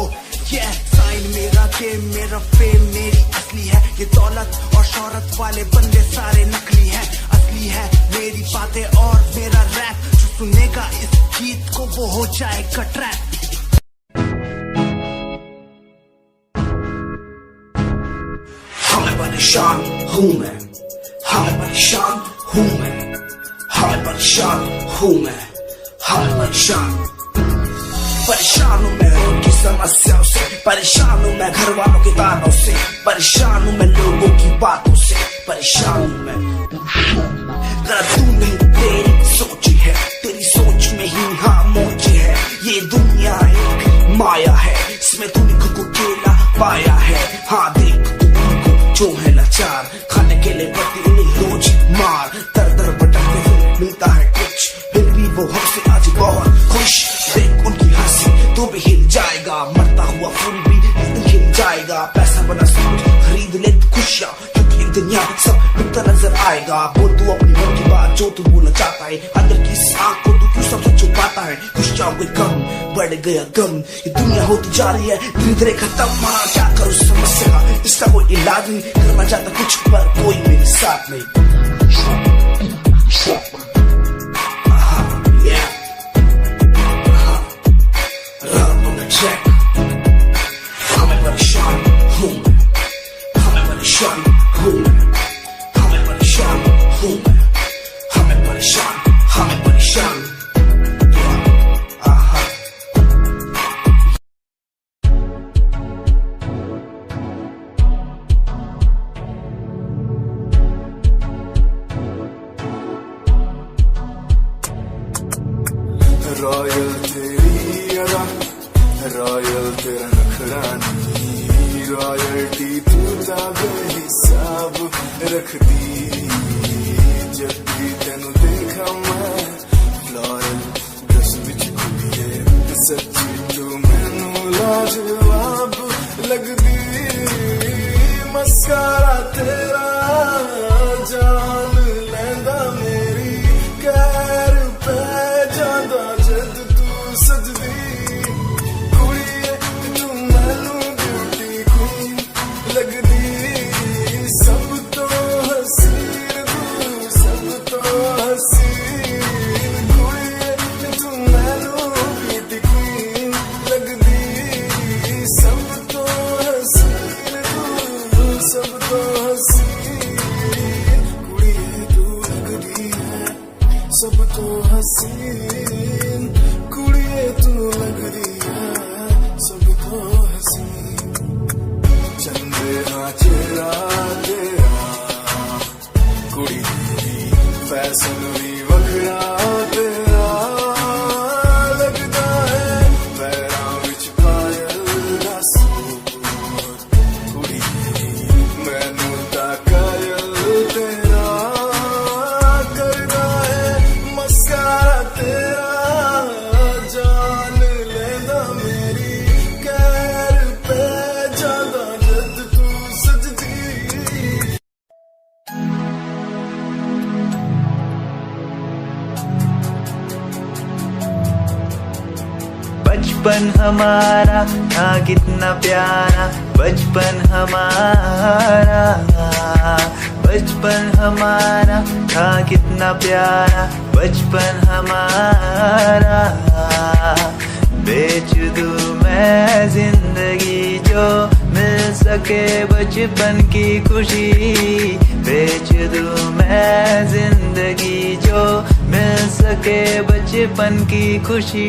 ये साइन मेरा गेम मेरा फेम मेरी असली है। ये दौलत और शोहरत वाले बंदे सारे नकली हैं, असली है मेरी बातें और मेरा रैप। जो सुनेगा इस गीत को वो हो जाएगा ट्रैप। हाँ परेशान हूँ मैं, हाँ परेशान हूँ मैं, हाँ परेशान हूँ मैं, हाँ परेशान। परेशान हूँ मैं उनकी समस्याओं से, परेशान हूँ मैं घर वालों के तानों से, परेशान हूँ मैं लोगों की बातों से, परेशान हूँ मैं। जरा तू नहीं तेरी सोच है, तेरी सोच में ही हाँ मौज है। ये दुनिया एक माया है, इसमें तूने खुद को अकेला पाया है। हाँ देख तू जो है लाचार, खाने के लिए पड़ती उन्हें रोज मार। दर दर भटकते हुए मिलता है कुछ, फिर भी वो हमसे आज बहुत खुश। देख उनकी हंसी तो भी हिल जाएगा, मरता हुआ फूल भी हिल जाएगा। पैसा बना सब कुछ खरीद ले खुशियाँ, क्योंकि एक दुनिया सब बिकता नजर आएगा। बोल तू अपनी मन की बात जो तू बोलना चाहता है, अंदर की इस आँख को तू क्यों सबसे छुपाता है। कुछ जाओगे कम बढ़ गया गम, ये दुनिया होती जा रही है धीरे धीरे खत्म। हाँ क्या करूँ समस्या का इसका कोई इलाज नहीं, करना चाहता कुछ पर कोई मेरे साथ नहीं। हमें परेशान हूँ मैं, हमें परेशान हूँ मैं, हमें परेशान हूँ मैं, हमें परेशान, हमें परेशान। रॉयल तेरी अदा, रॉयल तेरा नखरानी, रॉयल्टी तू बेहिसाब रख दी। जब भी तेनू देखा मैं फ्लोरल ड्रेस विच कुड़िए, सच्ची तू मैनू लाजवाब लगदी। मस्कारा तेरा जान लैंदा मेरी, कैर पे जादा जद तू सजदी। कुड़िए तू मैनू ब्यूटी क्वीन लगदी, सब तो हसीन तू, सब तो हसीन। कुड़िए तू मैनू ब्यूटी क्वीन लगदी, सब तो हसीन तू, सब तो हसीन। कुड़िए तू लगदी है सब तो हसीन, कुड़िए तू लगदी है सब तो हसीन। चंदे हाँ चेहरा तेरा, कुड़ी दी फैशन भी वखरा तेरा लगदा है। पैरां विच पायल दा सूट, कुड़ी दी मैनू तां कायल तेरा करदा है। मस्कारा तेरा जान लेंदा मेरी, कैर पे जादा जद तू सजदी। बचपन हमारा था कितना प्यारा, बचपन हमारा, बचपन हमारा था कितना प्यारा, बचपन हमारा। बेच दूं मैं जिंदगी जो मिल सके बचपन की खुशी, बेच दूं मैं जिंदगी जो मिल सके बचपन की खुशी।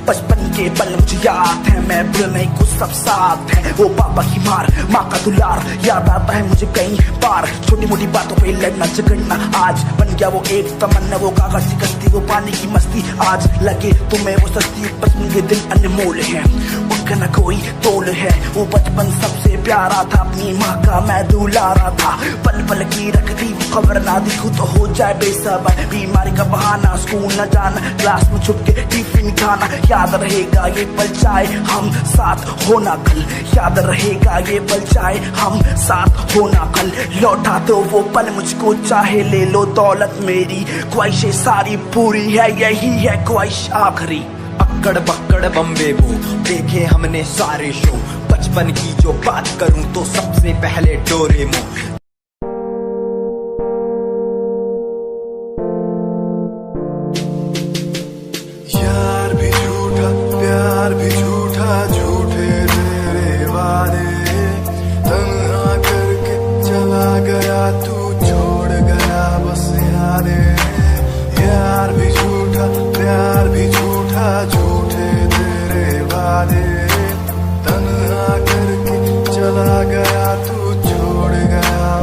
बचपन के पल मुझे याद है, मैं भूल नहीं कुछ सब साथ है। वो पापा की मार, माँ का दुलार याद आता है मुझे कई बार। छोटी मोटी बातों पे लड़ना झगड़ना आज बन गया वो एक तमन्ना। वो कागज की कश्ती, वो पानी की मस्ती, आज लगे तुम्हें वो सस्ती। बचपन के दिन अनमोल है, उनका न कोई तोल है। वो बचपन सबसे प्यारा था, अपनी माँ का मैं दुलारा था। पल पल की रखती वो खबर ना दी, खुद हो जाए बेसबर। बीमारी का बहाना, स्कूल न जाना, क्लास में छुप के टिफिन खाना। याद रहेगा ये पल चाहे हम साथ होना कल, याद रहेगा ये पल चाहे हम साथ होना कल। लौटा दो वो पल मुझको, चाहे ले लो दौलत मेरी। ख्वाहिशें सारी पूरी है, यही है ख्वाहिश आखिरी। अक्कड़ बक्कड़ बम्बे वो देखे हमने सारे शो। बचपन की जो बात करूं तो सबसे पहले डोरेमोन। यार भी झूठा, प्यार भी झूठा, झूठे तेरे वादे। तन्हा करके चला गया तू, छोड़ गया बस यादें। यार भी झूठा, प्यार भी झूठा, झूठे तेरे वादे। तन्हा करके चला गया तू, छोड़ गया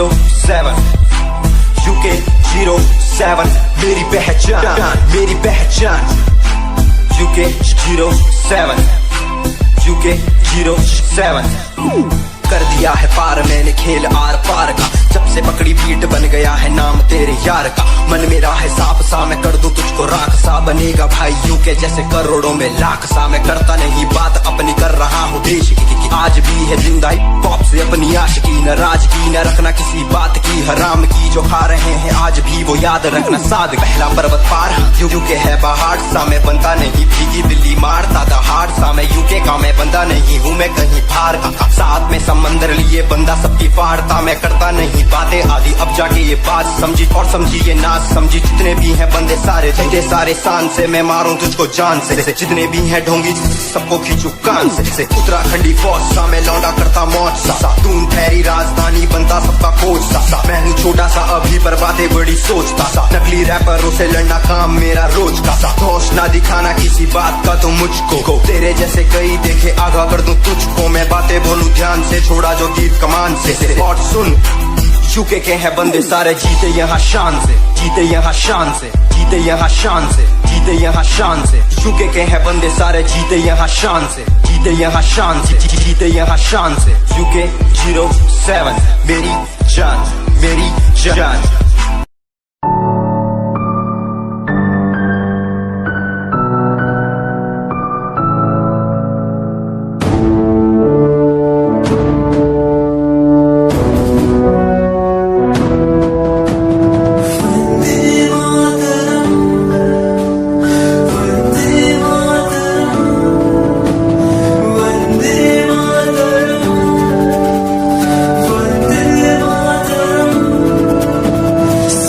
07 UK 07 मेरी पहचान UK 07 UK 07 कर दिया है पार मैंने खेल आर पार का, जब से पकड़ी बीट बन गया है नाम तेरे यार का। मन मेरा है सांप सा मैं कर दूं तुझको राख सा, बनेगा भाई यूके जैसे करोड़ों में लाख सा। मैं करता नहीं बात अपनी कर रहा हूँ देश की, आज भी है जिंदा हिप हॉप से अपनी आशिकी। नाराजगी न रखना किसी बात की, हराम की जो खा रहे हैं आज भी वो याद रखना साद। पहला पर्वत पार यूके है पहाड़ सा, मैं बनता नहीं भीगी बिल्ली मारता दहाड़ सा। मैं यूके का मैं बंदा नहीं हूँ मैं कहीं बाहर का, साथ में समंदर लिए बंदा सबकी फाड़ता। मैं करता नहीं बातें आदि अब जाके ये बात समझी, और समझी ये नाच समझी। जितने भी हैं बंदे सारे जितने सारे शान से मैं मारूं तुझको जान से, जितने भी हैं ढोंगी सबको खींचू कान से। उत्तराखंडी फौज सा मैं लौंडा करता मौज सा, दून ठहरी राजधानी बनता सबका कोच सा। मैं हूँ छोटा सा अभी पर बातें बड़ी सोचता सा, नकली रैपरों से लड़ना काम मेरा रोज का सा। होश ना दिखाना किसी बात का तो मुझको, तेरे जैसे कई देखे आगा कर दूं तुझको। मैं बातें बोलूं ध्यान से छोड़ा जो तीर कमान से। और सुन यूके के हैं बंदे सारे जीते यहाँ शान से, जीते यहाँ शान से, जीते यहाँ शान से, जीते यहाँ शान से। यूके के हैं बंदे सारे जीते यहाँ शान से, जीते यहाँ शान से, जीते यहाँ शान से। यूके 07 मेरी जान।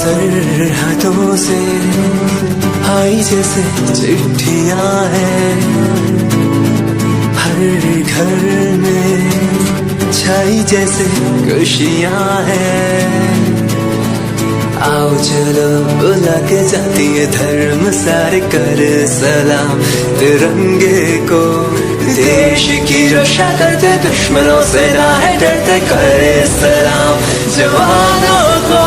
सरहदों से आई जैसे चिट्ठियां हैं, हर घर में छाई जैसे खुशियां हैं। आओ चलो बुला के जाती है धर्म सारे कर सलाम तिरंगे को। देश की रक्षा करते दुश्मनों से ना है डरते करे सलाम जवानों को।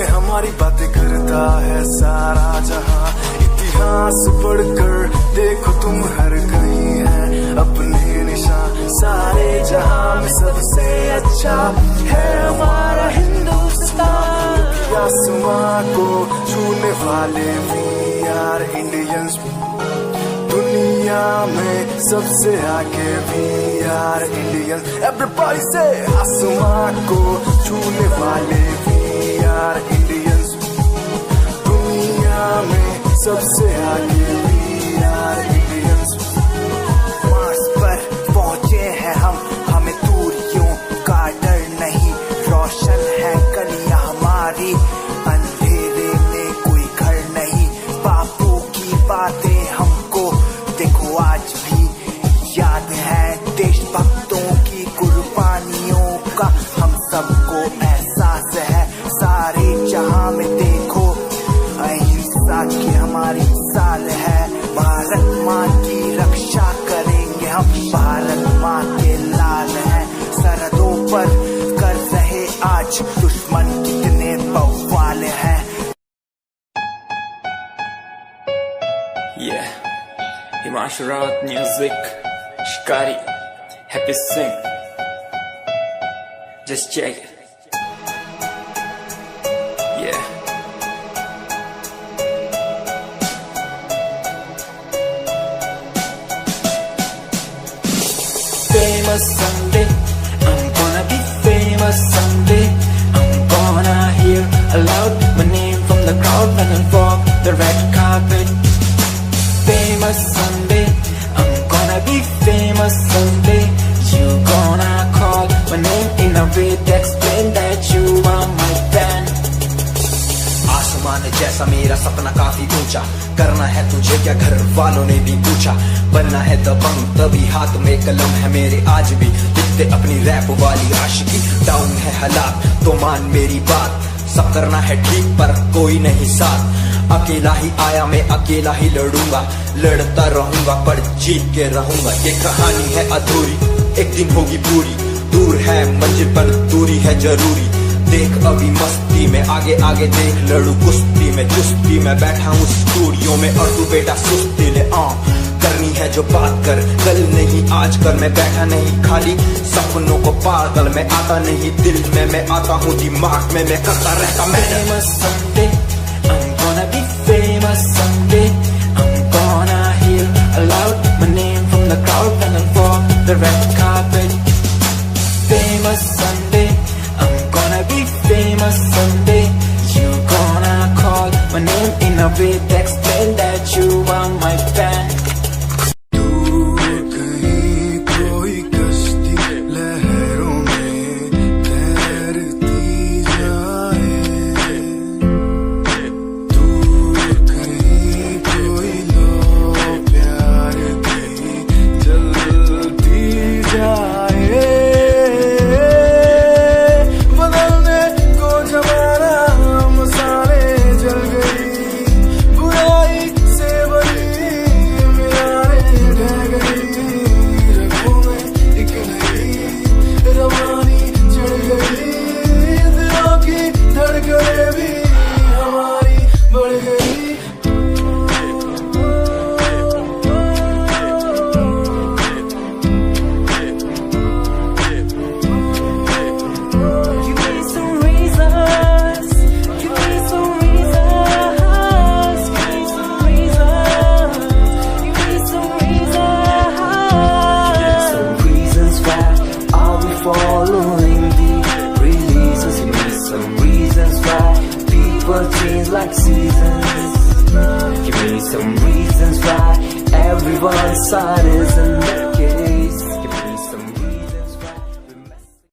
हमारी बातें करता है सारा जहां, इतिहास पढ़कर देखो तुम हर कहीं है अपने निशान। सारे जहां में सबसे अच्छा है हमारा हिंदुस्तान। आसमां को छूने वाले वी आर इंडियंस, दुनिया में सबसे आगे वी आर इंडियंस। एवरीबॉडी से आसमां को छूने वाले वी आर इंडियंस, दुनिया में सबसे आगे वी आर इंडियंस। मार्स पर पहुंचे हैं हम, हमें दूरियों का डर नहीं। रोशन है गलियां हमारी, अंधेरे में कोई घर नहीं। बापू की बातें हमको देखो आज भी याद है, देशभक्तों की कुर्बानियों का हम सबको एहसास है। सारे जहां में देखो अहिंसा की हमारी साल है। Bharat Hot music, Shikari, Happy Sing. Just check it. Yeah. Famous someday, I'm gonna be famous someday. I'm gonna hear aloud my name from the crowd when I walk the red carpet. Famous someday, I'm gonna be famous someday. You gonna call my name in a way to explain that you are my fan. आसमान जैसा मेरा सपना काफी ऊंचा, करना है तुझे क्या घर वालों ने भी पूछा, बनना है दबंग तभी हाथ में कलम है मेरे आज भी, लिखते अपनी रैप वाली आशिकी, डाउन है हालात तो मान मेरी बात, सब करना है ठीक पर कोई नहीं साथ, अकेला ही आया मैं अकेला ही लड़ूंगा, लड़ता रहूंगा पर जीत के रहूंगा, ये कहानी है अधूरी एक दिन होगी पूरी, दूर है मंजिल पर दूरी है जरूरी, देख अभी मस्ती में आगे आगे देख लड़ू कुश्ती में, चुस्ती में बैठा हूँ स्टूडियो में और तू बेटा सुस्ती ले करनी है जो बात कर, कल नहीं आज कर, मैं बैठा नहीं खाली सपनों को पागल, मैं आता नहीं दिल में, मैं आता हूँ दिमाग में, मैं करता रहता मैं Famous someday, I'm gonna be famous someday. I'm gonna hear aloud my name from the crowd when I walk the red carpet. Famous someday, I'm gonna be famous someday. You gonna call my name in a way to explain that you are my fan. कहीं कोई कश्ती लहरों में तैरती जाए, दूर कहीं कोई लो प्यार की जलती जाए, बदलने को जमाना मसाले जल गई, बुराई से बनी मियारें ढह गई, रगों में एक नई रवानी चढ़ गई, दिलों की धड़कनें भी हमारी बढ़ गई। Give me some reasons, give me some reasons, give me some reasons, give me some reasons. Some reasons why are we following the releases? Give me some reasons why people change like seasons. Give me some reasons why everyone's side isn't